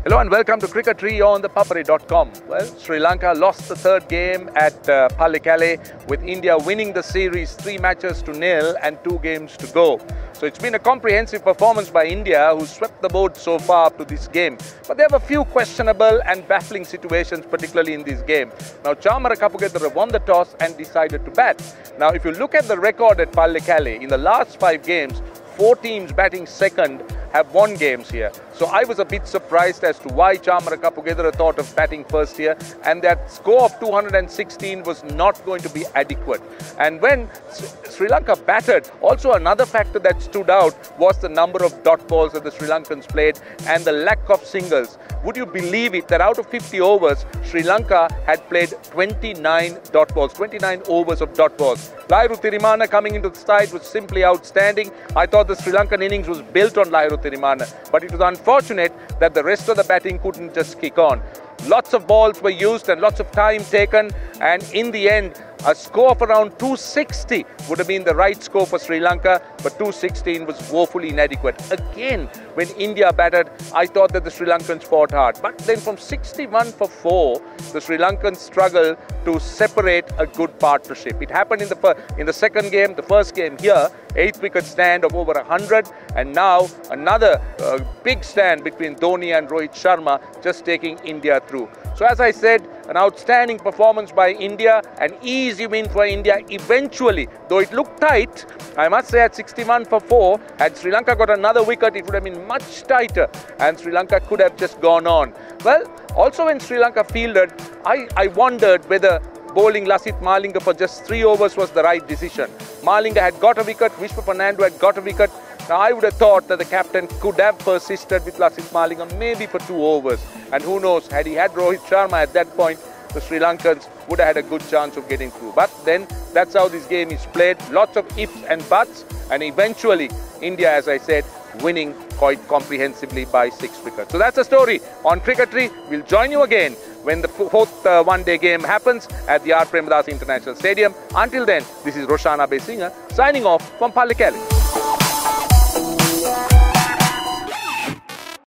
Hello and welcome to Cricketry on ThePapare.com. Well, Sri Lanka lost the third game at Pallekele, with India winning the series 3 matches to 0 and 2 games to go. So it's been a comprehensive performance by India, who swept the board so far up to this game. But there have a few questionable and baffling situations, particularly in this game. Now, Chamara Kapugedera won the toss and decided to bat. Now, if you look at the record at Pallekele, in the last 5 games, 4 teams batting second have won games here. So I was a bit surprised as to why Chamara Kapugedera thought of batting first here, and that score of 216 was not going to be adequate. And when Sri Lanka batted, also another factor that stood out was the number of dot balls that the Sri Lankans played and the lack of singles. Would you believe it that out of 50 overs, Sri Lanka had played 29 dot balls, 29 overs of dot balls. Lahiru Thirimanne coming into the side was simply outstanding. I thought the Sri Lankan innings was built on Lahiru Thirimanne, but it was unfortunate that the rest of the batting couldn't just kick on. Lots of balls were used and lots of time taken, and in the end, a score of around 260 would have been the right score for Sri Lanka, but 216 was woefully inadequate. Again, when India batted, I thought that the Sri Lankans fought hard. But then from 61 for 4, the Sri Lankans struggled to separate a good partnership. It happened in the second game, the first game here, 8th wicket stand of over 100, and now another big stand between Dhoni and Rohit Sharma, just taking India through. So as I said, an outstanding performance by India, an easy win for India eventually, though it looked tight. I must say at 61 for 4, had Sri Lanka got another wicket, it would have been much tighter and Sri Lanka could have just gone on. Well, also when Sri Lanka fielded, I wondered whether bowling Lasith Malinga for just 3 overs was the right decision. Malinga had got a wicket, Vishwa Fernando had got a wicket. Now, I would have thought that the captain could have persisted with Lasith Malinga maybe for 2 overs. And who knows, had he had Rohit Sharma at that point, the Sri Lankans would have had a good chance of getting through. But then, that's how this game is played. Lots of ifs and buts. And eventually, India, as I said, winning quite comprehensively by 6 wickets. So that's the story on Cricketry. We'll join you again when the 4th one-day game happens at the R. Premadasa International Stadium. Until then, this is Roshan Abeysinghe signing off from Pallekele.